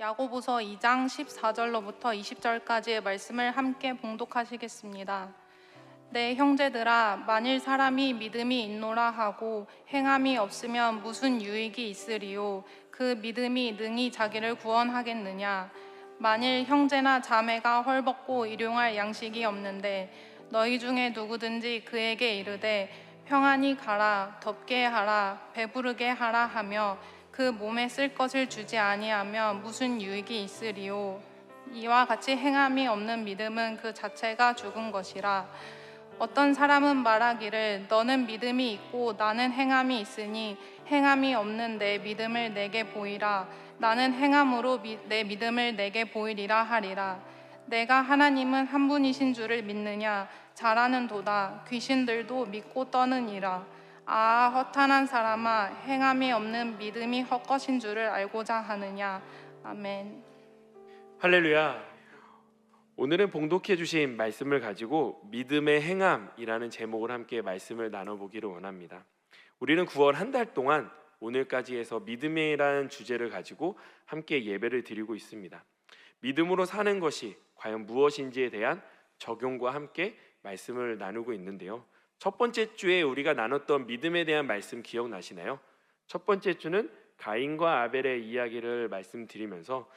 야고보서 2장 14절로부터 20절까지의 말씀을 함께 봉독하시겠습니다. 내 형제들아, 만일 사람이 믿음이 있노라 하고 행함이 없으면 무슨 유익이 있으리요? 그 믿음이 능히 자기를 구원하겠느냐? 만일 형제나 자매가 헐벗고 일용할 양식이 없는데 너희 중에 누구든지 그에게 이르되 평안히 가라, 덥게 하라, 배부르게 하라 하며 그 몸에 쓸 것을 주지 아니하면 무슨 유익이 있으리요? 이와 같이 행함이 없는 믿음은 그 자체가 죽은 것이라. 어떤 사람은 말하기를 너는 믿음이 있고 나는 행함이 있으니 행함이 없는 내 믿음을 내게 보이라. 나는 행함으로 내 믿음을 내게 보이리라 하리라. 내가 하나님은 한 분이신 줄을 믿느냐? 잘하는도다. 귀신들도 믿고 떠느니라. 아, 허탄한 사람아, 행함이 없는 믿음이 헛것인 줄을 알고자 하느냐? 아멘. 할렐루야. 오늘은 봉독해 주신 말씀을 가지고 믿음의 행함이라는 제목을 함께 말씀을 나눠보기를 원합니다. 우리는 9월 한 달 동안 오늘까지 해서 믿음이라는 주제를 가지고 함께 예배를 드리고 있습니다. 믿음으로 사는 것이 과연 무엇인지에 대한 적용과 함께 말씀을 나누고 있는데요. 첫 번째 주에 우리가 나눴던 믿음에 대한 말씀 기억나시나요? 첫 번째 주는 가인과 아벨의 이야기를 말씀드리면서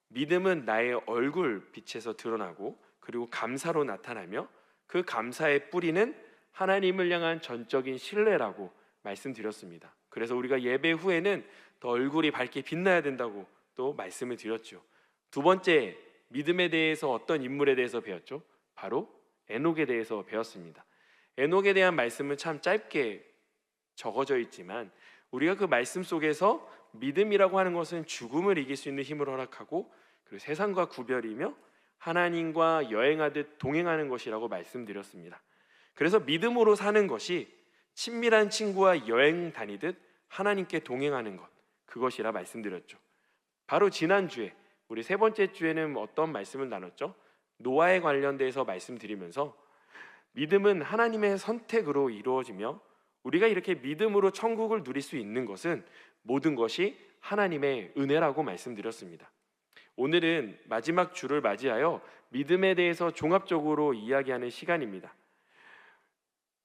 믿음은 나의 얼굴 빛에서 드러나고 그리고 감사로 나타나며 그 감사의 뿌리는 하나님을 향한 전적인 신뢰라고 말씀드렸습니다. 그래서 우리가 예배 후에는 더 얼굴이 밝게 빛나야 된다고 또 말씀을 드렸죠. 두 번째, 믿음에 대해서 어떤 인물에 대해서 배웠죠? 바로 에녹에 대해서 배웠습니다. 에녹에 대한 말씀은 참 짧게 적어져 있지만 우리가 그 말씀 속에서 믿음이라고 하는 것은 죽음을 이길 수 있는 힘을 허락하고 그리고 세상과 구별이며 하나님과 여행하듯 동행하는 것이라고 말씀드렸습니다. 그래서 믿음으로 사는 것이 친밀한 친구와 여행 다니듯 하나님께 동행하는 것, 그것이라 말씀드렸죠. 바로 지난주에 우리 세 번째 주에는 어떤 말씀을 나눴죠? 노아에 관련돼서 말씀드리면서 믿음은 하나님의 선택으로 이루어지며 우리가 이렇게 믿음으로 천국을 누릴 수 있는 것은 모든 것이 하나님의 은혜라고 말씀드렸습니다. 오늘은 마지막 주를 맞이하여 믿음에 대해서 종합적으로 이야기하는 시간입니다.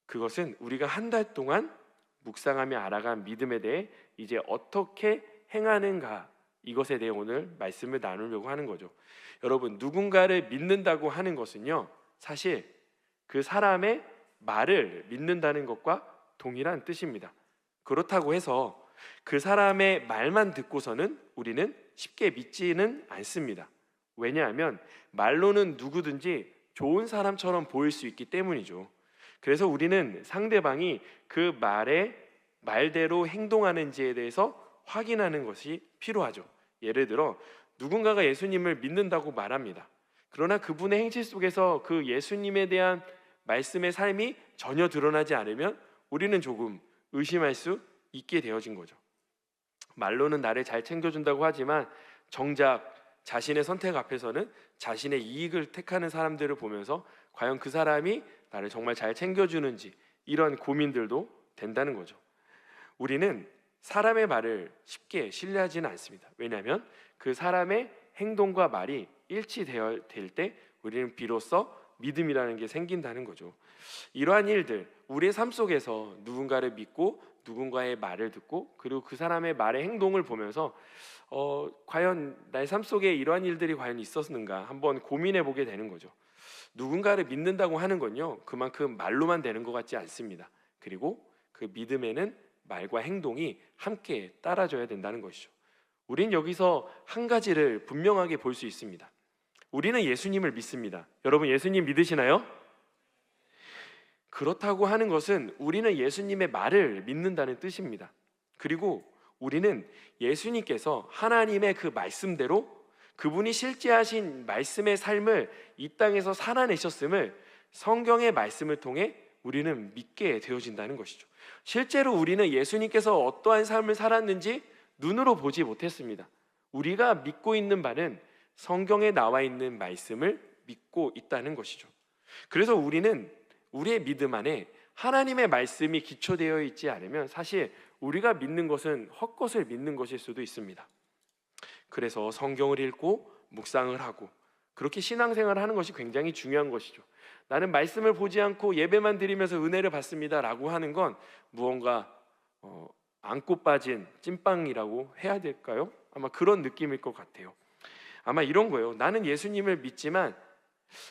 그것은 우리가 한 달 동안 묵상하며 알아간 믿음에 대해 이제 어떻게 행하는가, 이것에 대해 오늘 말씀을 나누려고 하는 거죠. 여러분, 누군가를 믿는다고 하는 것은요, 사실 그 사람의 말을 믿는다는 것과 동일한 뜻입니다. 그렇다고 해서 그 사람의 말만 듣고서는 우리는 쉽게 믿지는 않습니다. 왜냐하면 말로는 누구든지 좋은 사람처럼 보일 수 있기 때문이죠. 그래서 우리는 상대방이 그 말대로 행동하는지에 대해서 확인하는 것이 필요하죠. 예를 들어 누군가가 예수님을 믿는다고 말합니다. 그러나 그분의 행실 속에서 그 예수님에 대한 말씀의 삶이 전혀 드러나지 않으면 우리는 조금 의심할 수 있게 되어진 거죠. 말로는 나를 잘 챙겨준다고 하지만 정작 자신의 선택 앞에서는 자신의 이익을 택하는 사람들을 보면서 과연 그 사람이 나를 정말 잘 챙겨주는지 이런 고민들도 된다는 거죠. 우리는 사람의 말을 쉽게 신뢰하지는 않습니다. 왜냐하면 그 사람의 행동과 말이 일치될 때 우리는 비로소 믿음이라는 게 생긴다는 거죠. 이러한 일들, 우리의 삶 속에서 누군가를 믿고 누군가의 말을 듣고 그리고 그 사람의 말의 행동을 보면서 과연 나의 삶 속에 이러한 일들이 과연 있었는가 한번 고민해 보게 되는 거죠. 누군가를 믿는다고 하는 건요, 그만큼 말로만 되는 것 같지 않습니다. 그리고 그 믿음에는 말과 행동이 함께 따라줘야 된다는 것이죠. 우린 여기서 한 가지를 분명하게 볼 수 있습니다. 우리는 예수님을 믿습니다. 여러분, 예수님 믿으시나요? 그렇다고 하는 것은 우리는 예수님의 말을 믿는다는 뜻입니다. 그리고 우리는 예수님께서 하나님의 그 말씀대로 그분이 실제하신 말씀의 삶을 이 땅에서 살아내셨음을 성경의 말씀을 통해 우리는 믿게 되어진다는 것이죠. 실제로 우리는 예수님께서 어떠한 삶을 살았는지 눈으로 보지 못했습니다. 우리가 믿고 있는 바는 성경에 나와 있는 말씀을 믿고 있다는 것이죠. 그래서 우리는 우리의 믿음 안에 하나님의 말씀이 기초되어 있지 않으면 사실 우리가 믿는 것은 헛것을 믿는 것일 수도 있습니다. 그래서 성경을 읽고 묵상을 하고 그렇게 신앙생활을 하는 것이 굉장히 중요한 것이죠. 나는 말씀을 보지 않고 예배만 드리면서 은혜를 받습니다 라고 하는 건 무언가 안고 빠진 찐빵이라고 해야 될까요? 아마 그런 느낌일 것 같아요. 아마 이런 거예요. 나는 예수님을 믿지만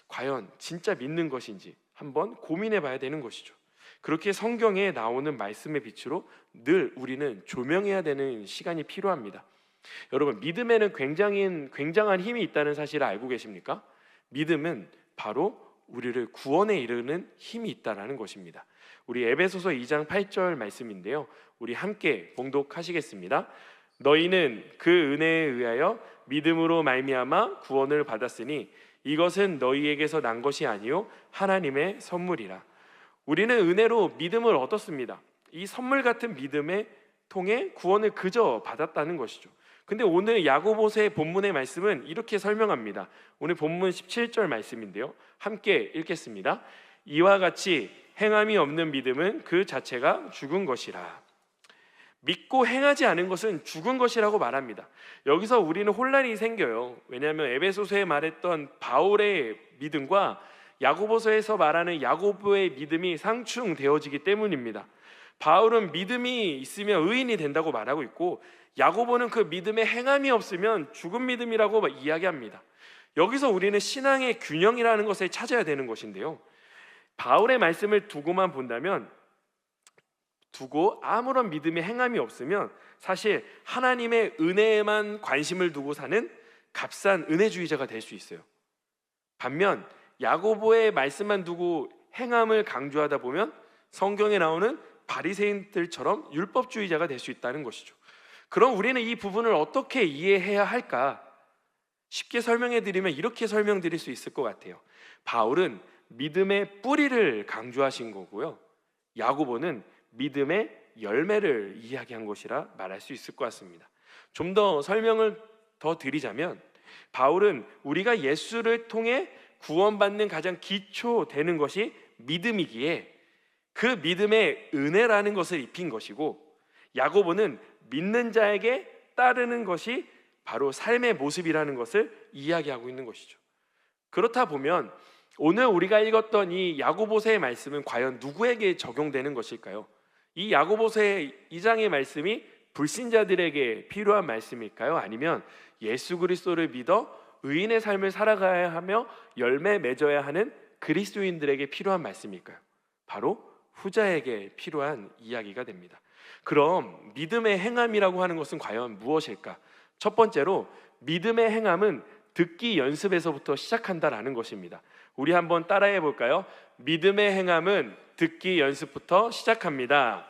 과연 진짜 믿는 것인지 한번 고민해 봐야 되는 것이죠. 그렇게 성경에 나오는 말씀의 빛으로 늘 우리는 조명해야 되는 시간이 필요합니다. 여러분, 믿음에는 굉장한 힘이 있다는 사실을 알고 계십니까? 믿음은 바로 우리를 구원에 이르는 힘이 있다는 것입니다. 우리 에베소서 2장 8절 말씀인데요, 우리 함께 봉독하시겠습니다. 너희는 그 은혜에 의하여 믿음으로 말미암아 구원을 받았으니 이것은 너희에게서 난 것이 아니요 하나님의 선물이라. 우리는 은혜로 믿음을 얻었습니다. 이 선물 같은 믿음에 통해 구원을 그저 받았다는 것이죠. 근데 오늘 야고보서의 본문의 말씀은 이렇게 설명합니다. 오늘 본문 17절 말씀인데요, 함께 읽겠습니다. 이와 같이 행함이 없는 믿음은 그 자체가 죽은 것이라. 믿고 행하지 않은 것은 죽은 것이라고 말합니다. 여기서 우리는 혼란이 생겨요. 왜냐하면 에베소서에 말했던 바울의 믿음과 야고보서에서 말하는 야고보의 믿음이 상충되어지기 때문입니다. 바울은 믿음이 있으면 의인이 된다고 말하고 있고, 야고보는 그 믿음에 행함이 없으면 죽은 믿음이라고 이야기합니다. 여기서 우리는 신앙의 균형이라는 것을 찾아야 되는 것인데요, 바울의 말씀을 두고만 본다면, 두고 아무런 믿음의 행함이 없으면 사실 하나님의 은혜에만 관심을 두고 사는 값싼 은혜주의자가 될 수 있어요. 반면 야고보의 말씀만 두고 행함을 강조하다 보면 성경에 나오는 바리새인들처럼 율법주의자가 될 수 있다는 것이죠. 그럼 우리는 이 부분을 어떻게 이해해야 할까? 쉽게 설명해 드리면 이렇게 설명드릴 수 있을 것 같아요. 바울은 믿음의 뿌리를 강조하신 거고요, 야고보는 믿음의 열매를 이야기한 것이라 말할 수 있을 것 같습니다. 좀 더 설명을 더 드리자면, 바울은 우리가 예수를 통해 구원받는 가장 기초 되는 것이 믿음이기에 그 믿음의 은혜라는 것을 입힌 것이고, 야고보는 믿는 자에게 따르는 것이 바로 삶의 모습이라는 것을 이야기하고 있는 것이죠. 그렇다 보면 오늘 우리가 읽었던 이 야고보서의 말씀은 과연 누구에게 적용되는 것일까요? 이 야고보서의 2장의 말씀이 불신자들에게 필요한 말씀일까요? 아니면 예수 그리스도를 믿어 의인의 삶을 살아가야 하며 열매 맺어야 하는 그리스도인들에게 필요한 말씀일까요? 바로 후자에게 필요한 이야기가 됩니다. 그럼 믿음의 행함이라고 하는 것은 과연 무엇일까? 첫 번째로 믿음의 행함은 듣기 연습에서부터 시작한다라는 것입니다. 우리 한번 따라해 볼까요? 믿음의 행함은 듣기 연습부터 시작합니다.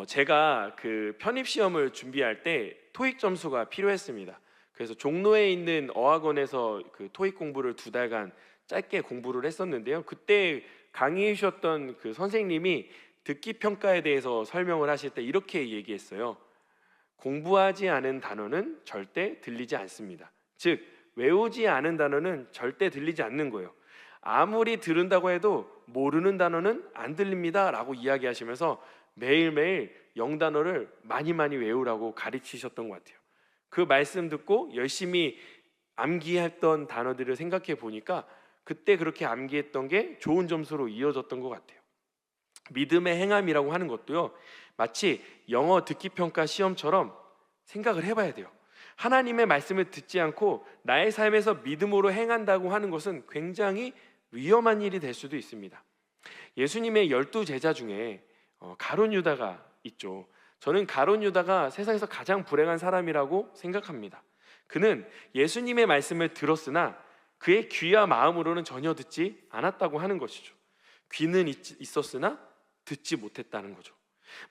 제가 그 편입 시험을 준비할 때 토익 점수가 필요했습니다. 그래서 종로에 있는 어학원에서 그 토익 공부를 2달간 짧게 공부를 했었는데요, 그때 강의해 주셨던 그 선생님이 듣기 평가에 대해서 설명을 하실 때 이렇게 얘기했어요. 공부하지 않은 단어는 절대 들리지 않습니다. 즉, 외우지 않은 단어는 절대 들리지 않는 거예요. 아무리 들은다고 해도 모르는 단어는 안 들립니다 라고 이야기하시면서 매일매일 영단어를 많이 외우라고 가르치셨던 것 같아요. 그 말씀 듣고 열심히 암기했던 단어들을 생각해 보니까 그때 그렇게 암기했던 게 좋은 점수로 이어졌던 것 같아요. 믿음의 행함이라고 하는 것도요, 마치 영어 듣기 평가 시험처럼 생각을 해봐야 돼요. 하나님의 말씀을 듣지 않고 나의 삶에서 믿음으로 행한다고 하는 것은 굉장히 위험한 일이 될 수도 있습니다. 예수님의 12제자 중에 가룟 유다가 있죠. 저는 가룟 유다가 세상에서 가장 불행한 사람이라고 생각합니다. 그는 예수님의 말씀을 들었으나 그의 귀와 마음으로는 전혀 듣지 않았다고 하는 것이죠. 귀는 있었으나 듣지 못했다는 거죠.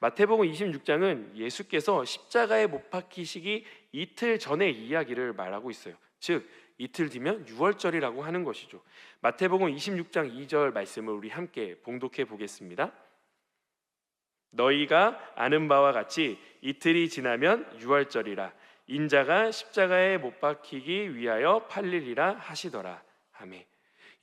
마태복음 26장은 예수께서 십자가에 못 박히시기 이틀 전의 이야기를 말하고 있어요. 즉 이틀 뒤면 유월절이라고 하는 것이죠. 마태복음 26장 2절 말씀을 우리 함께 봉독해 보겠습니다. 너희가 아는 바와 같이 이틀이 지나면 유월절이라 인자가 십자가에 못 박히기 위하여 팔리리라 하시더라. 아멘.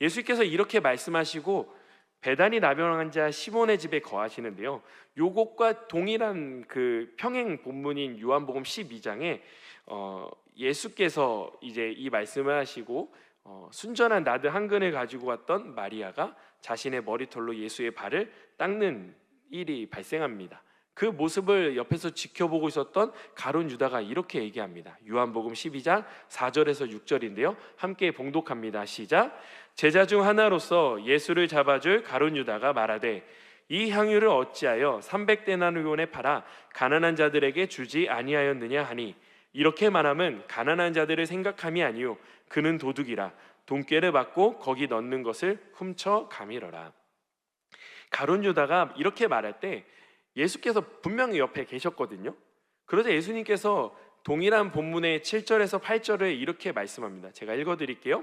예수께서 이렇게 말씀하시고 배단이 나병한 자 시몬의 집에 거하시는데요. 요것과 동일한 그 평행 본문인 요한복음 12장에 예수께서 이제 이 말씀을 하시고 순전한 나드 한 근을 가지고 왔던 마리아가 자신의 머리털로 예수의 발을 닦는 일이 발생합니다. 그 모습을 옆에서 지켜보고 있었던 가룟 유다가 이렇게 얘기합니다. 요한복음 12장 4절에서 6절인데요. 함께 봉독합니다. 시작. 제자 중 하나로서 예수를 잡아줄 가룟 유다가 말하되 이 향유를 어찌하여 300데나리온에 팔아 가난한 자들에게 주지 아니하였느냐 하니 이렇게 말하면 가난한 자들을 생각함이 아니요 그는 도둑이라 돈꾀를 받고 거기 넣는 것을 훔쳐 가미러라. 가룟 유다가 이렇게 말할 때 예수께서 분명히 옆에 계셨거든요. 그러자 예수님께서 동일한 본문의 7절에서 8절을 이렇게 말씀합니다. 제가 읽어드릴게요.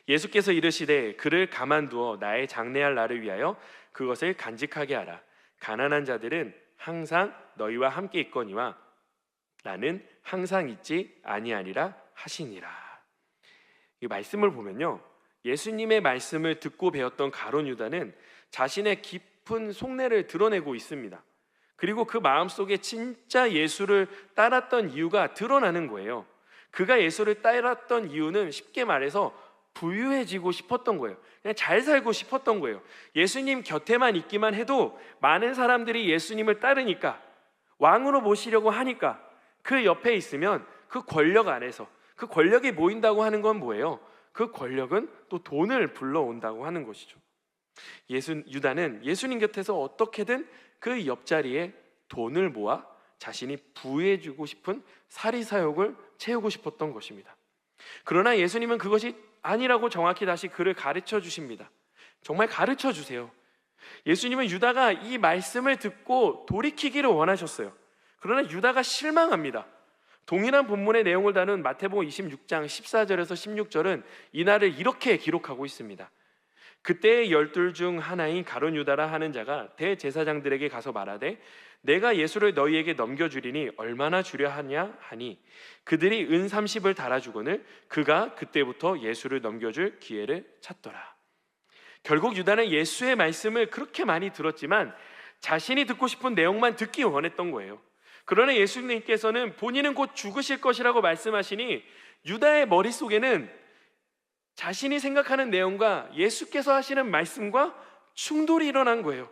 예수께서 이르시되 그를 가만두어 나의 장래할 날을 위하여 그것을 간직하게 하라. 가난한 자들은 항상 너희와 함께 있거니와 나는 항상 있지 아니하리라 하시니라. 이 말씀을 보면요, 예수님의 말씀을 듣고 배웠던 가룟 유다는 자신의 깊은 속내를 드러내고 있습니다. 그리고 그 마음속에 진짜 예수를 따랐던 이유가 드러나는 거예요. 그가 예수를 따랐던 이유는 쉽게 말해서 부유해지고 싶었던 거예요. 그냥 잘 살고 싶었던 거예요. 예수님 곁에만 있기만 해도 많은 사람들이 예수님을 따르니까, 왕으로 모시려고 하니까 그 옆에 있으면 그 권력 안에서, 그 권력이 모인다고 하는 건 뭐예요? 그 권력은 또 돈을 불러온다고 하는 것이죠. 유다는 예수님 곁에서 어떻게든 그 옆자리에 돈을 모아 자신이 부유해지고 싶은 사리사욕을 채우고 싶었던 것입니다. 그러나 예수님은 그것이 아니라고 정확히 다시 그를 가르쳐 주십니다. 정말 가르쳐 주세요. 예수님은 유다가 이 말씀을 듣고 돌이키기를 원하셨어요. 그러나 유다가 실망합니다. 동일한 본문의 내용을 다룬 마태복음 26장 14절에서 16절은 이날을 이렇게 기록하고 있습니다. 그때의 12 중 하나인 가룟 유다라 하는 자가 대제사장들에게 가서 말하되 내가 예수를 너희에게 넘겨주리니 얼마나 주려 하냐 하니 그들이 은 30을 달아주거늘 그가 그때부터 예수를 넘겨줄 기회를 찾더라. 결국 유다는 예수의 말씀을 그렇게 많이 들었지만 자신이 듣고 싶은 내용만 듣기 원했던 거예요. 그러나 예수님께서는 본인은 곧 죽으실 것이라고 말씀하시니 유다의 머릿속에는 자신이 생각하는 내용과 예수께서 하시는 말씀과 충돌이 일어난 거예요.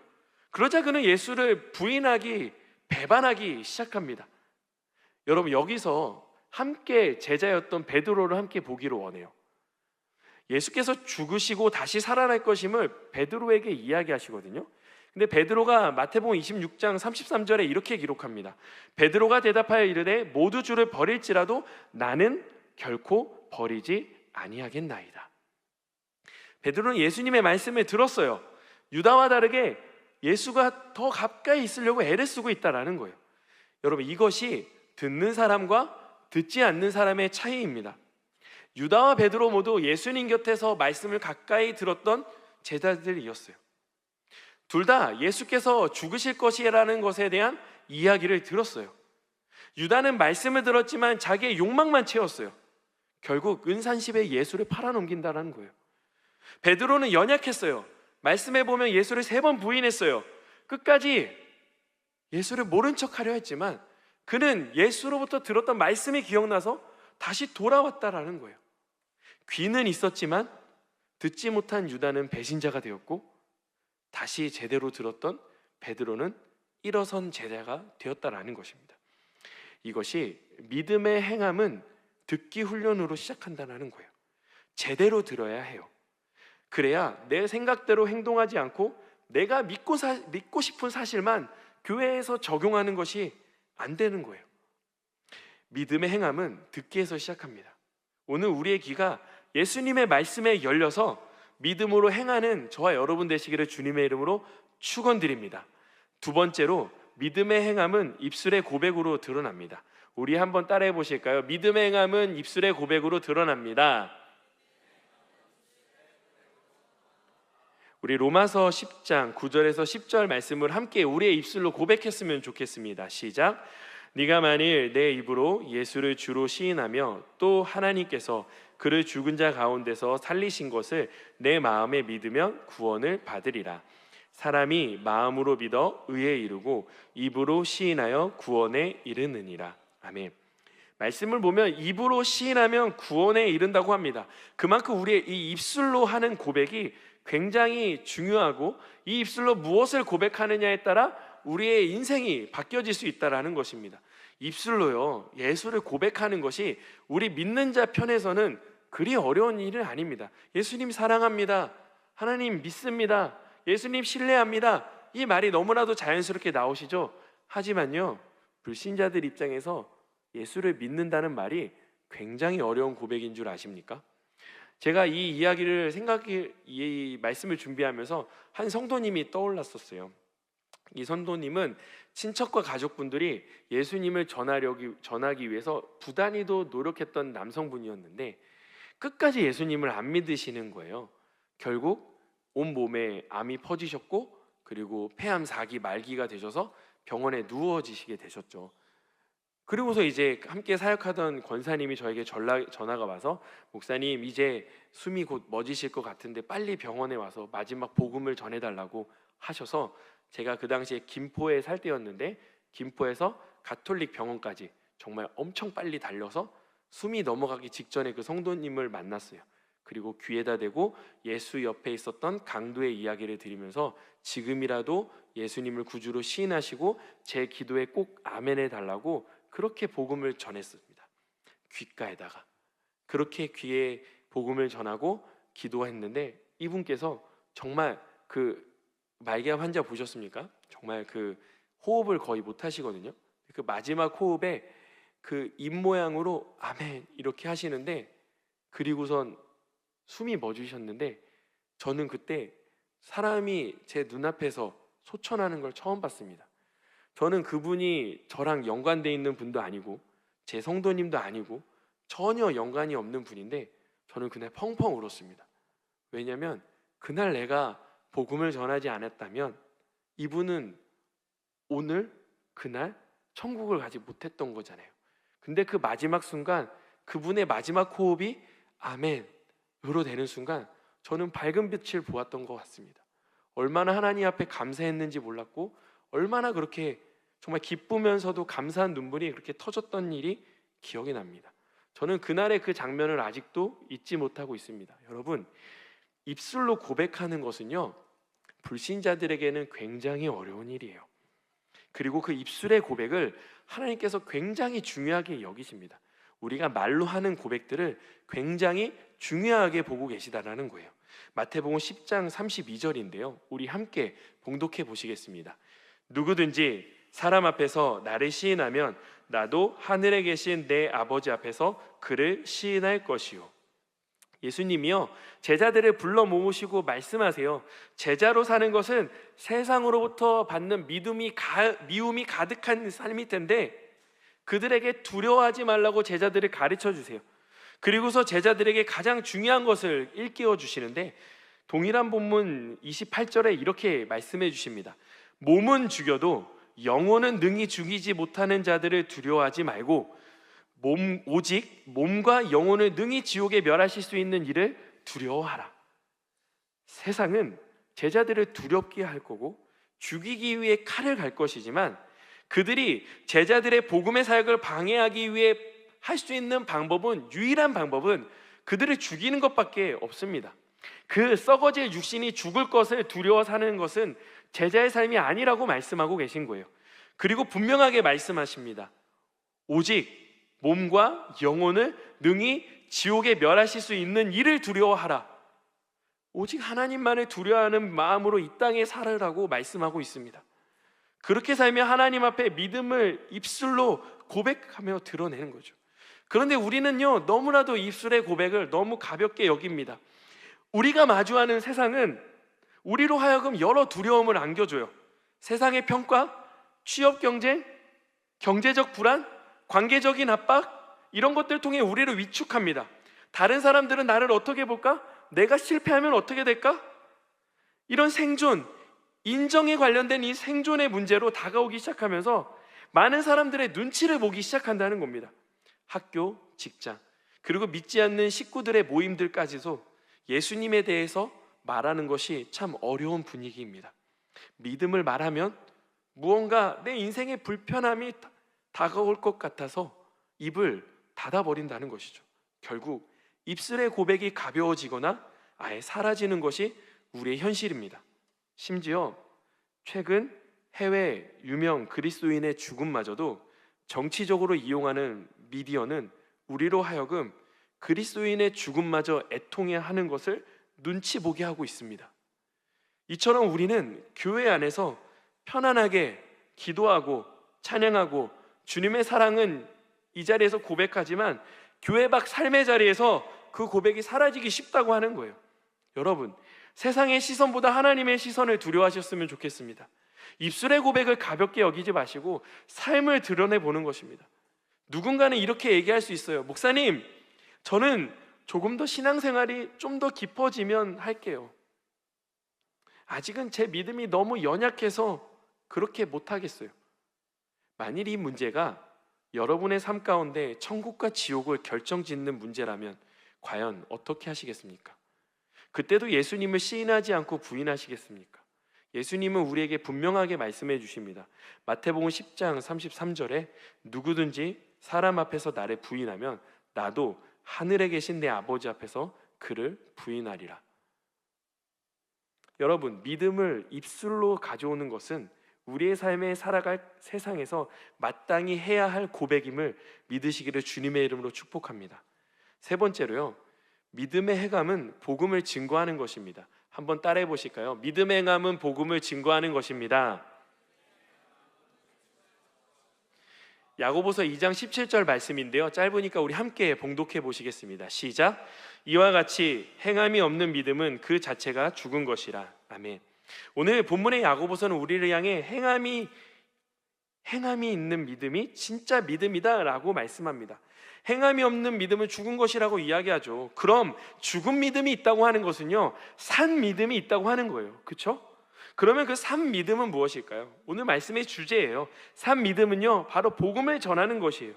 그러자 그는 예수를 부인하기, 배반하기 시작합니다. 여러분, 여기서 함께 제자였던 베드로를 함께 보기를 원해요. 예수께서 죽으시고 다시 살아날 것임을 베드로에게 이야기하시거든요. 근데 베드로가 마태복음 26장 33절에 이렇게 기록합니다. 베드로가 대답하여 이르되 모두 주를 버릴지라도 나는 결코 버리지 아니하겠나이다. 베드로는 예수님의 말씀을 들었어요. 유다와 다르게 예수가 더 가까이 있으려고 애를 쓰고 있다라는 거예요. 여러분, 이것이 듣는 사람과 듣지 않는 사람의 차이입니다. 유다와 베드로 모두 예수님 곁에서 말씀을 가까이 들었던 제자들이었어요. 둘 다 예수께서 죽으실 것이라는 것에 대한 이야기를 들었어요. 유다는 말씀을 들었지만 자기의 욕망만 채웠어요. 결국 은산십에 예수를 팔아넘긴다는 거예요. 베드로는 연약했어요. 말씀해 보면 예수를 3번 부인했어요. 끝까지 예수를 모른 척하려 했지만 그는 예수로부터 들었던 말씀이 기억나서 다시 돌아왔다라는 거예요. 귀는 있었지만 듣지 못한 유다는 배신자가 되었고 다시 제대로 들었던 베드로는 일어선 제자가 되었다라는 것입니다. 이것이 믿음의 행함은 듣기 훈련으로 시작한다는 거예요. 제대로 들어야 해요. 그래야 내 생각대로 행동하지 않고 내가 믿고 싶은 사실만 교회에서 적용하는 것이 안 되는 거예요. 믿음의 행함은 듣기에서 시작합니다. 오늘 우리의 귀가 예수님의 말씀에 열려서 믿음으로 행하는 저와 여러분 되시기를 주님의 이름으로 축원드립니다. 두 번째로 믿음의 행함은 입술의 고백으로 드러납니다. 우리 한번 따라해 보실까요? 믿음의 행함은 입술의 고백으로 드러납니다. 우리 로마서 10장 9절에서 10절 말씀을 함께 우리의 입술로 고백했으면 좋겠습니다. 시작. 네가 만일 내 입으로 예수를 주로 시인하며 또 하나님께서 그를 죽은 자 가운데서 살리신 것을 내 마음에 믿으면 구원을 받으리라. 사람이 마음으로 믿어 의에 이르고 입으로 시인하여 구원에 이르느니라. 아멘. 말씀을 보면 입으로 시인하면 구원에 이른다고 합니다. 그만큼 우리의 이 입술로 하는 고백이 굉장히 중요하고, 이 입술로 무엇을 고백하느냐에 따라 우리의 인생이 바뀌어질 수 있다라는 것입니다. 입술로요, 예수를 고백하는 것이 우리 믿는 자 편에서는 그리 어려운 일은 아닙니다. 예수님 사랑합니다, 하나님 믿습니다, 예수님 신뢰합니다, 이 말이 너무나도 자연스럽게 나오시죠. 하지만요, 불신자들 입장에서 예수를 믿는다는 말이 굉장히 어려운 고백인 줄 아십니까? 제가 이 이야기를 이 말씀을 준비하면서 한 성도님이 떠올랐었어요. 이 성도님은 친척과 가족분들이 예수님을 전하기 위해서 부단히도 노력했던 남성분이었는데 끝까지 예수님을 안 믿으시는 거예요. 결국 온몸에 암이 퍼지셨고, 그리고 폐암 4기 말기가 되셔서 병원에 누워지시게 되셨죠. 그리고서 이제 함께 사역하던 권사님이 저에게 전화가 와서, 목사님 이제 숨이 곧 멎으실 것 같은데 빨리 병원에 와서 마지막 복음을 전해달라고 하셔서, 제가 그 당시에 김포에 살 때였는데 김포에서 가톨릭 병원까지 정말 엄청 빨리 달려서 숨이 넘어가기 직전에 그 성도님을 만났어요. 그리고 귀에다 대고 예수 옆에 있었던 강도의 이야기를 드리면서 지금이라도 예수님을 구주로 시인하시고 제 기도에 꼭 아멘 해달라고 그렇게 복음을 전했습니다. 귓가에다가 그렇게 귀에 복음을 전하고 기도했는데, 이분께서 정말 그 말기암 환자 보셨습니까? 정말 그 호흡을 거의 못 하시거든요. 그 마지막 호흡에 그 입 모양으로 아멘 이렇게 하시는데, 그리고선 숨이 멎으셨는데, 저는 그때 사람이 제 눈앞에서 소천하는 걸 처음 봤습니다. 저는 그분이 저랑 연관돼 있는 분도 아니고 제 성도님도 아니고 전혀 연관이 없는 분인데, 저는 그날 펑펑 울었습니다. 왜냐하면 그날 내가 복음을 전하지 않았다면 이분은 오늘 그날 천국을 가지 못했던 거잖아요. 근데 그 마지막 순간, 그분의 마지막 호흡이 아멘으로 되는 순간 저는 밝은 빛을 보았던 것 같습니다. 얼마나 하나님 앞에 감사했는지 몰랐고, 얼마나 그렇게 정말 기쁘면서도 감사한 눈물이 그렇게 터졌던 일이 기억이 납니다. 저는 그날의 그 장면을 아직도 잊지 못하고 있습니다. 여러분, 입술로 고백하는 것은요, 불신자들에게는 굉장히 어려운 일이에요. 그리고 그 입술의 고백을 하나님께서 굉장히 중요하게 여기십니다. 우리가 말로 하는 고백들을 굉장히 중요하게 보고 계시다라는 거예요. 마태복음 10장 32절인데요, 우리 함께 봉독해 보시겠습니다. 누구든지 사람 앞에서 나를 시인하면 나도 하늘에 계신 내 아버지 앞에서 그를 시인할 것이요. 예수님이요, 제자들을 불러 모으시고 말씀하세요. 제자로 사는 것은 세상으로부터 받는 미움이 가득한 삶일 텐데, 그들에게 두려워하지 말라고 제자들을 가르쳐 주세요. 그리고서 제자들에게 가장 중요한 것을 일깨워 주시는데, 동일한 본문 28절에 이렇게 말씀해 주십니다. 몸은 죽여도 영혼은 능히 죽이지 못하는 자들을 두려워하지 말고 오직 몸과 영혼을 능히 지옥에 멸하실 수 있는 일을 두려워하라. 세상은 제자들을 두렵게 할 거고 죽이기 위해 칼을 갈 것이지만, 그들이 제자들의 복음의 사역을 방해하기 위해 할 수 있는 유일한 방법은 그들을 죽이는 것밖에 없습니다. 그 썩어질 육신이 죽을 것을 두려워 사는 것은 제자의 삶이 아니라고 말씀하고 계신 거예요. 그리고 분명하게 말씀하십니다. 오직 몸과 영혼을 능히 지옥에 멸하실 수 있는 일을 두려워하라. 오직 하나님만을 두려워하는 마음으로 이 땅에 살으라고 말씀하고 있습니다. 그렇게 살며 하나님 앞에 믿음을 입술로 고백하며 드러내는 거죠. 그런데 우리는요, 너무나도 입술의 고백을 너무 가볍게 여깁니다. 우리가 마주하는 세상은 우리로 하여금 여러 두려움을 안겨줘요. 세상의 평가, 취업 경쟁, 경제적 불안, 관계적인 압박, 이런 것들 통해 우리를 위축합니다. 다른 사람들은 나를 어떻게 볼까? 내가 실패하면 어떻게 될까? 이런 생존, 인정에 관련된 이 생존의 문제로 다가오기 시작하면서 많은 사람들의 눈치를 보기 시작한다는 겁니다. 학교, 직장, 그리고 믿지 않는 식구들의 모임들까지도 예수님에 대해서 말하는 것이 참 어려운 분위기입니다. 믿음을 말하면 무언가 내 인생의 불편함이 다가올 것 같아서 입을 닫아버린다는 것이죠. 결국 입술의 고백이 가벼워지거나 아예 사라지는 것이 우리의 현실입니다. 심지어 최근 해외 유명 그리스도인의 죽음마저도 정치적으로 이용하는 미디어는 우리로 하여금 그리스도인의 죽음마저 애통해하는 것을 눈치 보게 하고 있습니다. 이처럼 우리는 교회 안에서 편안하게 기도하고 찬양하고 주님의 사랑은 이 자리에서 고백하지만 교회 밖 삶의 자리에서 그 고백이 사라지기 쉽다고 하는 거예요. 여러분, 세상의 시선보다 하나님의 시선을 두려워하셨으면 좋겠습니다. 입술의 고백을 가볍게 여기지 마시고 삶을 드러내보는 것입니다. 누군가는 이렇게 얘기할 수 있어요. 목사님, 저는 조금 더 신앙생활이 좀 더 깊어지면 할게요. 아직은 제 믿음이 너무 연약해서 그렇게 못하겠어요. 만일 이 문제가 여러분의 삶 가운데 천국과 지옥을 결정짓는 문제라면 과연 어떻게 하시겠습니까? 그때도 예수님을 시인하지 않고 부인하시겠습니까? 예수님은 우리에게 분명하게 말씀해 주십니다. 마태복음 10장 33절에 누구든지 사람 앞에서 나를 부인하면 나도 하늘에 계신 내 아버지 앞에서 그를 부인하리라. 여러분, 믿음을 입술로 가져오는 것은 우리의 삶에 살아갈 세상에서 마땅히 해야 할 고백임을 믿으시기를 주님의 이름으로 축복합니다. 세 번째로요, 믿음의 행함은 복음을 증거하는 것입니다. 한번 따라해 보실까요? 믿음의 행함은 복음을 증거하는 것입니다. 야고보서 2장 17절 말씀인데요, 짧으니까 우리 함께 봉독해 보시겠습니다. 시작. 이와 같이 행함이 없는 믿음은 그 자체가 죽은 것이라. 아멘. 오늘 본문의 야고보서는 우리를 향해 행함이 있는 믿음이 진짜 믿음이다 라고 말씀합니다. 행함이 없는 믿음은 죽은 것이라고 이야기하죠. 그럼 죽은 믿음이 있다고 하는 것은요, 산 믿음이 있다고 하는 거예요. 그렇죠? 그러면 그 산 믿음은 무엇일까요? 오늘 말씀의 주제예요. 산 믿음은요, 바로 복음을 전하는 것이에요.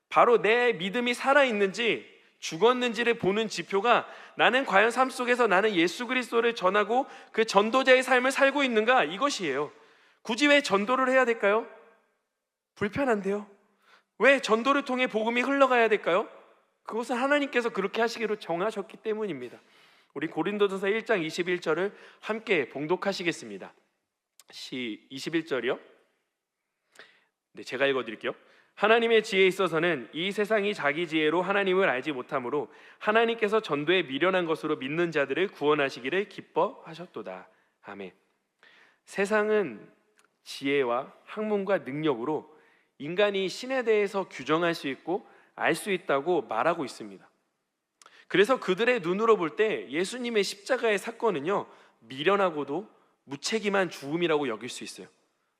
바로 내 믿음이 살아있는지 죽었는지를 보는 지표가 나는 과연 삶 속에서 나는 예수 그리스도를 전하고 그 전도자의 삶을 살고 있는가, 이것이에요. 굳이 왜 전도를 해야 될까요? 불편한데요. 왜 전도를 통해 복음이 흘러가야 될까요? 그것은 하나님께서 그렇게 하시기로 정하셨기 때문입니다. 우리 고린도전서 1장 21절을 함께 봉독하시겠습니다. 21절이요? 네, 제가 읽어드릴게요. 하나님의 지혜에 있어서는 이 세상이 자기 지혜로 하나님을 알지 못하므로 하나님께서 전도에 미련한 것으로 믿는 자들을 구원하시기를 기뻐하셨도다. 아멘. 세상은 지혜와 학문과 능력으로 인간이 신에 대해서 규정할 수 있고 알 수 있다고 말하고 있습니다. 그래서 그들의 눈으로 볼 때 예수님의 십자가의 사건은요, 미련하고도 무책임한 죽음이라고 여길 수 있어요.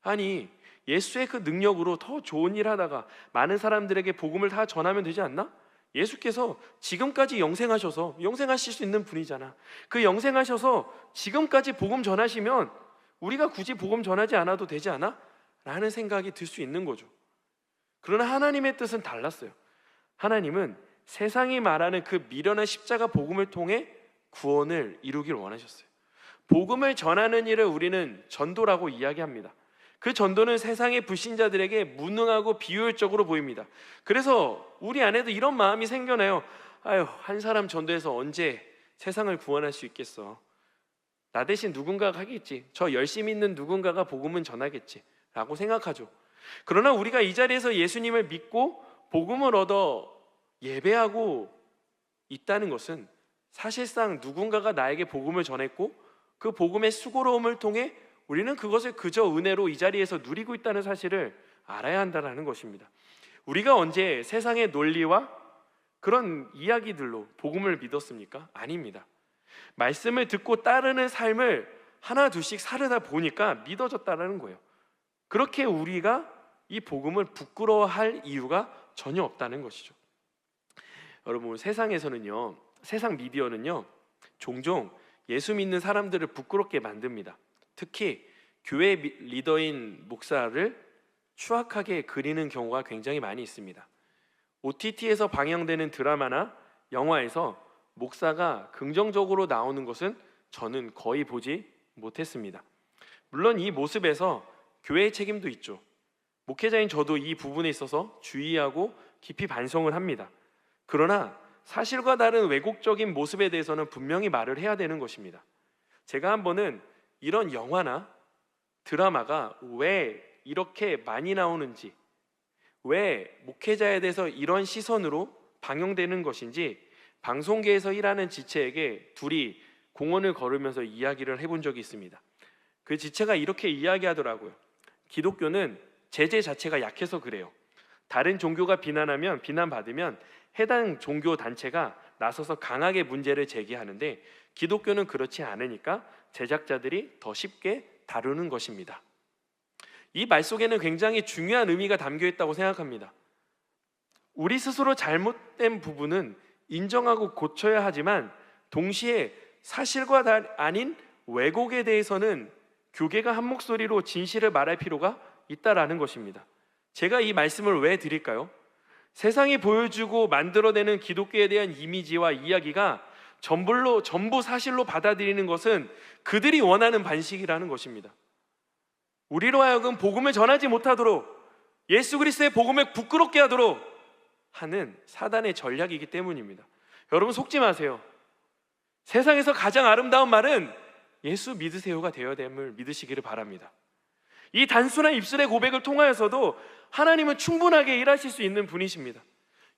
아니, 예수의 그 능력으로 더 좋은 일 하다가 많은 사람들에게 복음을 다 전하면 되지 않나? 예수께서 지금까지 영생하셔서 영생하실 수 있는 분이잖아. 그 영생하셔서 지금까지 복음 전하시면 우리가 굳이 복음 전하지 않아도 되지 않아? 라는 생각이 들 수 있는 거죠. 그러나 하나님의 뜻은 달랐어요. 하나님은 세상이 말하는 그 미련한 십자가 복음을 통해 구원을 이루길 원하셨어요. 복음을 전하는 일을 우리는 전도라고 이야기합니다. 그 전도는 세상의 불신자들에게 무능하고 비효율적으로 보입니다. 그래서 우리 안에도 이런 마음이 생겨나요. 아유, 한 사람 전도해서 언제 세상을 구원할 수 있겠어. 나 대신 누군가가 하겠지. 저 열심히 있는 누군가가 복음은 전하겠지 라고 생각하죠. 그러나 우리가 이 자리에서 예수님을 믿고 복음을 얻어 예배하고 있다는 것은 사실상 누군가가 나에게 복음을 전했고 그 복음의 수고로움을 통해 우리는 그것을 그저 은혜로 이 자리에서 누리고 있다는 사실을 알아야 한다는 것입니다. 우리가 언제 세상의 논리와 그런 이야기들로 복음을 믿었습니까? 아닙니다. 말씀을 듣고 따르는 삶을 하나 둘씩 살다 보니까 믿어졌다는 거예요. 그렇게 우리가 이 복음을 부끄러워할 이유가 전혀 없다는 것이죠. 여러분, 세상에서는요, 세상 미디어는요, 종종 예수 믿는 사람들을 부끄럽게 만듭니다. 특히 교회 리더인 목사를 추악하게 그리는 경우가 굉장히 많이 있습니다. OTT에서 방영되는 드라마나 영화에서 목사가 긍정적으로 나오는 것은 저는 거의 보지 못했습니다. 물론 이 모습에서 교회의 책임도 있죠. 목회자인 저도 이 부분에 있어서 주의하고 깊이 반성을 합니다. 그러나 사실과 다른 왜곡적인 모습에 대해서는 분명히 말을 해야 되는 것입니다. 제가 한 번은 이런 영화나 드라마가 왜 이렇게 많이 나오는지, 왜 목회자에 대해서 이런 시선으로 방영되는 것인지 방송계에서 일하는 지체에게 둘이 공원을 걸으면서 이야기를 해본 적이 있습니다. 그 지체가 이렇게 이야기하더라고요. 기독교는 제재 자체가 약해서 그래요. 다른 종교가 비난받으면 해당 종교 단체가 나서서 강하게 문제를 제기하는데 기독교는 그렇지 않으니까 제작자들이 더 쉽게 다루는 것입니다. 이 말 속에는 굉장히 중요한 의미가 담겨 있다고 생각합니다. 우리 스스로 잘못된 부분은 인정하고 고쳐야 하지만 동시에 사실과 아닌 왜곡에 대해서는 교계가 한 목소리로 진실을 말할 필요가 있다라는 것입니다. 제가 이 말씀을 왜 드릴까요? 세상이 보여주고 만들어내는 기독교에 대한 이미지와 이야기가 전부 사실로 받아들이는 것은 그들이 원하는 반식이라는 것입니다. 우리로 하여금 복음을 전하지 못하도록, 예수 그리스도의 복음을 부끄럽게 하도록 하는 사단의 전략이기 때문입니다. 여러분 속지 마세요. 세상에서 가장 아름다운 말은 예수 믿으세요가 되어야 됨을 믿으시기를 바랍니다. 이 단순한 입술의 고백을 통하여서도 하나님은 충분하게 일하실 수 있는 분이십니다.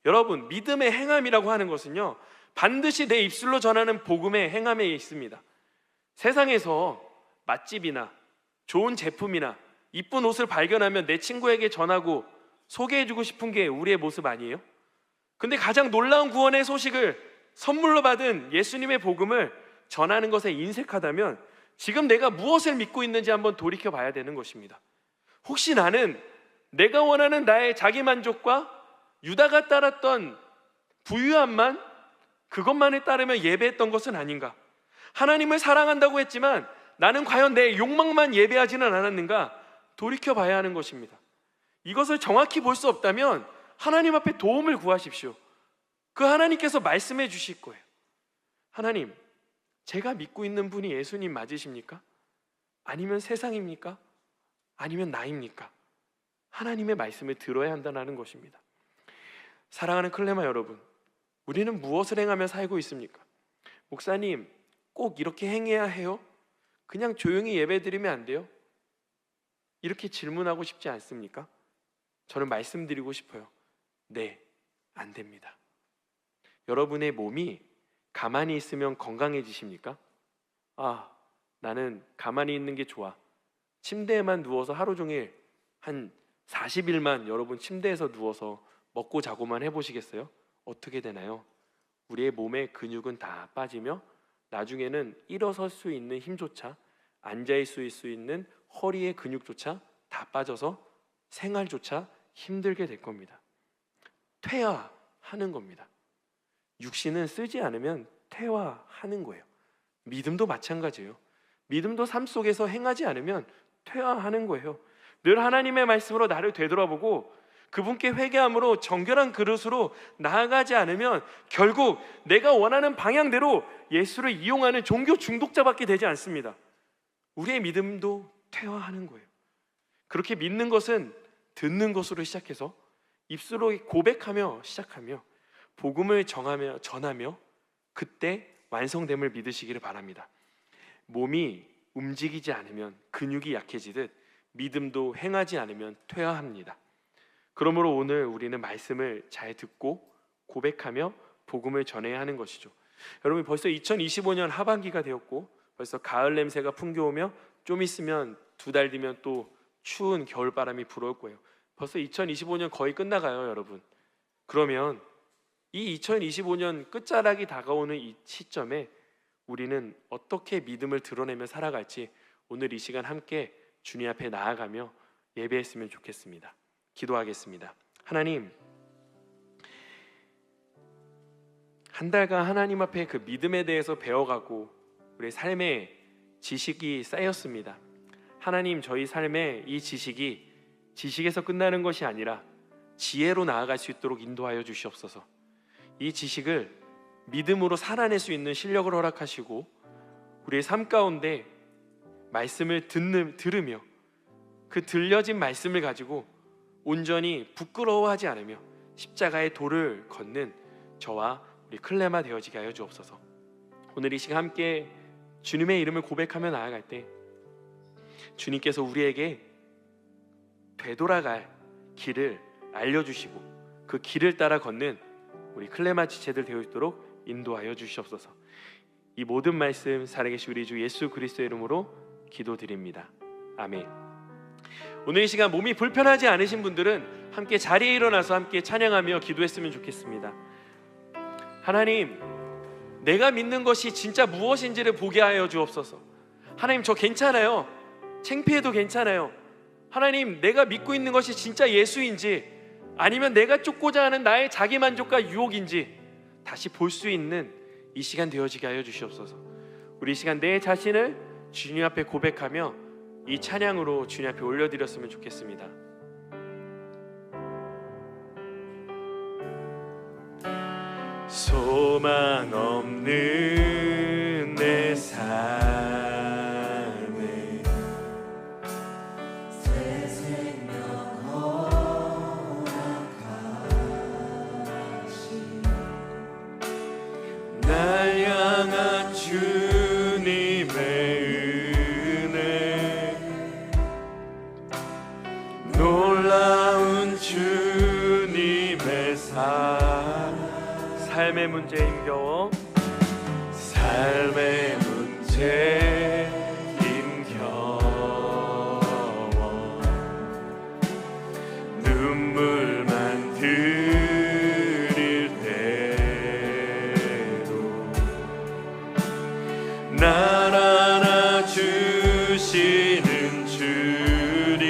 여러분, 믿음의 행함이라고 하는 것은요, 반드시 내 입술로 전하는 복음의 행함에 있습니다. 세상에서 맛집이나 좋은 제품이나 이쁜 옷을 발견하면 내 친구에게 전하고 소개해주고 싶은 게 우리의 모습 아니에요? 근데 가장 놀라운 구원의 소식을 선물로 받은 예수님의 복음을 전하는 것에 인색하다면 지금 내가 무엇을 믿고 있는지 한번 돌이켜 봐야 되는 것입니다. 혹시 나는 내가 원하는 나의 자기만족과 유다가 따랐던 부유함만, 그것만에 따르며 예배했던 것은 아닌가? 하나님을 사랑한다고 했지만 나는 과연 내 욕망만 예배하지는 않았는가? 돌이켜 봐야 하는 것입니다. 이것을 정확히 볼 수 없다면 하나님 앞에 도움을 구하십시오. 그 하나님께서 말씀해 주실 거예요. 하나님, 제가 믿고 있는 분이 예수님 맞으십니까? 아니면 세상입니까? 아니면 나입니까? 하나님의 말씀을 들어야 한다는 것입니다. 사랑하는 클레마 여러분, 우리는 무엇을 행하며 살고 있습니까? 목사님, 꼭 이렇게 행해야 해요? 그냥 조용히 예배드리면 안 돼요? 이렇게 질문하고 싶지 않습니까? 저는 말씀드리고 싶어요. 네, 안 됩니다. 여러분의 몸이 가만히 있으면 건강해지십니까? 나는 가만히 있는 게 좋아. 침대에만 누워서 하루 종일 한 40일만 여러분 침대에서 누워서 먹고 자고만 해보시겠어요? 어떻게 되나요? 우리의 몸의 근육은 다 빠지며 나중에는 일어설 수 있는 힘조차, 앉아있을 수 있는 허리의 근육조차 다 빠져서 생활조차 힘들게 될 겁니다. 퇴화하는 겁니다. 육신은 쓰지 않으면 퇴화하는 거예요. 믿음도 마찬가지예요. 믿음도 삶 속에서 행하지 않으면 퇴화하는 거예요. 늘 하나님의 말씀으로 나를 되돌아보고 그분께 회개함으로 정결한 그릇으로 나아가지 않으면 결국 내가 원하는 방향대로 예수를 이용하는 종교 중독자밖에 되지 않습니다. 우리의 믿음도 퇴화하는 거예요. 그렇게 믿는 것은 듣는 것으로 시작해서 입술로 고백하며 시작하며 복음을 전하며 그때 완성됨을 믿으시기를 바랍니다. 몸이 움직이지 않으면 근육이 약해지듯 믿음도 행하지 않으면 퇴화합니다. 그러므로 오늘 우리는 말씀을 잘 듣고 고백하며 복음을 전해야 하는 것이죠. 여러분, 벌써 2025년 하반기가 되었고 벌써 가을 냄새가 풍겨오며 좀 있으면 2달 뒤면 또 추운 겨울바람이 불어올 거예요. 벌써 2025년 거의 끝나가요, 여러분. 그러면 이 2025년 끝자락이 다가오는 이 시점에 우리는 어떻게 믿음을 드러내며 살아갈지 오늘 이 시간 함께 주님 앞에 나아가며 예배했으면 좋겠습니다. 기도하겠습니다. 하나님, 한 달간 하나님 앞에 그 믿음에 대해서 배워가고 우리의 삶에 지식이 쌓였습니다. 하나님, 저희 삶에 이 지식이 지식에서 끝나는 것이 아니라 지혜로 나아갈 수 있도록 인도하여 주시옵소서. 이 지식을 믿음으로 살아낼 수 있는 실력을 허락하시고 우리의 삶 가운데 말씀을 들으며 그 들려진 말씀을 가지고 온전히 부끄러워하지 않으며 십자가의 도를 걷는 저와 우리 클레마 되어지게 하여 주옵소서. 오늘 이 시간 함께 주님의 이름을 고백하며 나아갈 때 주님께서 우리에게 되돌아갈 길을 알려주시고 그 길을 따라 걷는 우리 클레마 지체들 되어 있도록 인도하여 주시옵소서. 이 모든 말씀 살아계신 우리 주 예수 그리스도의 이름으로 기도드립니다. 아멘. 오늘 이 시간 몸이 불편하지 않으신 분들은 함께 자리에 일어나서 함께 찬양하며 기도했으면 좋겠습니다. 하나님, 내가 믿는 것이 진짜 무엇인지를 보게 하여 주옵소서. 하나님, 저 괜찮아요. 창피해도 괜찮아요. 하나님, 내가 믿고 있는 것이 진짜 예수인지 아니면 내가 쫓고자 하는 나의 자기만족과 유혹인지 다시 볼 수 있는 이 시간 되어지게 하여 주시옵소서. 우리 이 시간 내 자신을 주님 앞에 고백하며 이 찬양으로 주님 앞에 올려드렸으면 좋겠습니다. 소망 없는 내 삶에 새 생명 허락하신 날 향한 주님의 은혜 놀라운 주님의 삶의 문제에 힘겨워 삶의 문제에 힘겨워 눈물만 흘릴 때도 날 안아주시는 주님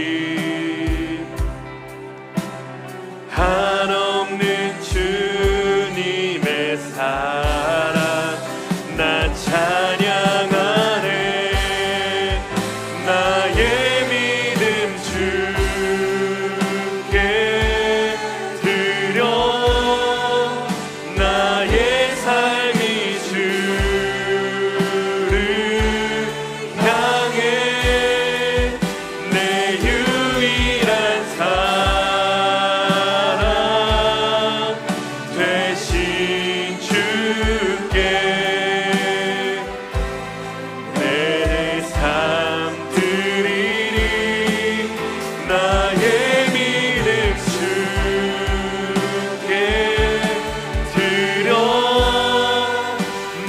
한없는 주님의 사랑 나 찬양하네 나의 믿음 주께 드려 나의 삶이 주를 향해 내 유일한 사랑 되신 주께 내 삶 드리리 나의 믿음 주께 드려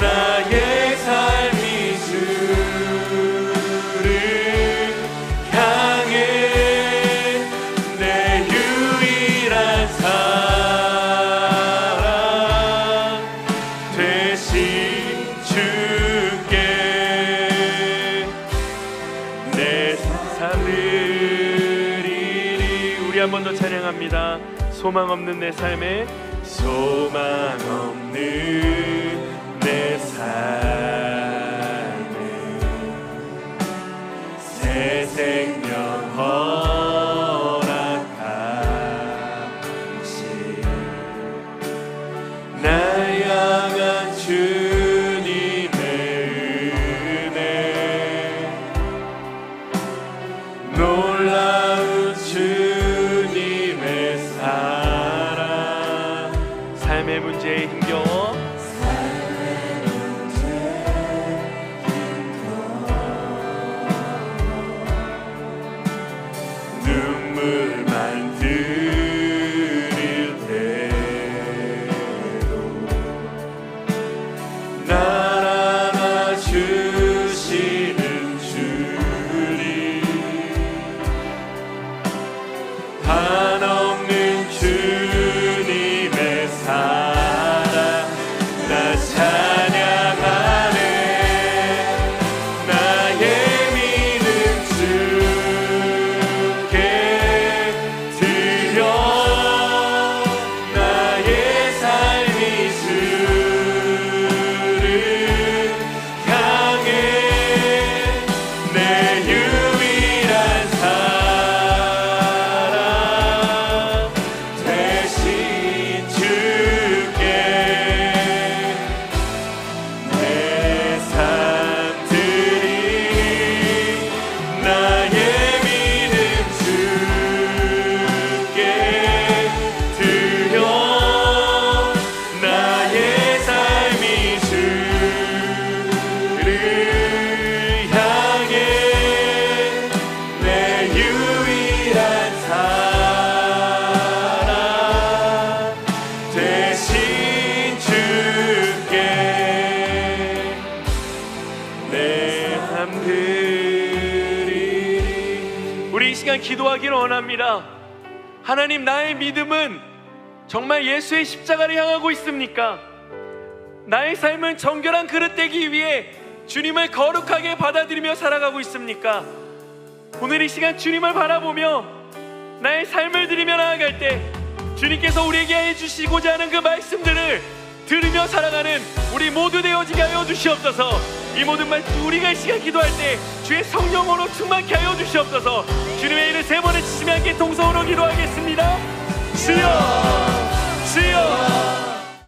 나의 삶이 주를 향해 내 유일한 사랑 되신 주께 내 삶 드리리. 우리 한 번 더 찬양합니다. 소망 없는 내 삶에 소망 없는 내 삶에 새 생명 허락하신 날 향한 주님의 은혜 놀라운 주님의 사랑 삶의 문제에 힘겨워 눈물만 흘릴 때도 날 안아주시는 주님 한없는 주님의 사랑 시간 기도하기를 원합니다. 하나님, 나의 믿음은 정말 예수의 십자가를 향하고 있습니까? 나의 삶은 정결한 그릇 되기 위해 주님을 거룩하게 받아들이며 살아가고 있습니까? 오늘 이 시간 주님을 바라보며 나의 삶을 드리며 나아갈 때 주님께서 우리에게 해주시고자 하는 그 말씀들을 들으며 살아가는 우리 모두 되어지게 하여 주시옵소서. 이 모든 말씀 우리가 이 시간 기도할 때 주의 성령으로 충만케 하여 주시옵소서. 주님의 이름 세 번을 치시며 함께 동성으로 기도하겠습니다. 주여, 주여,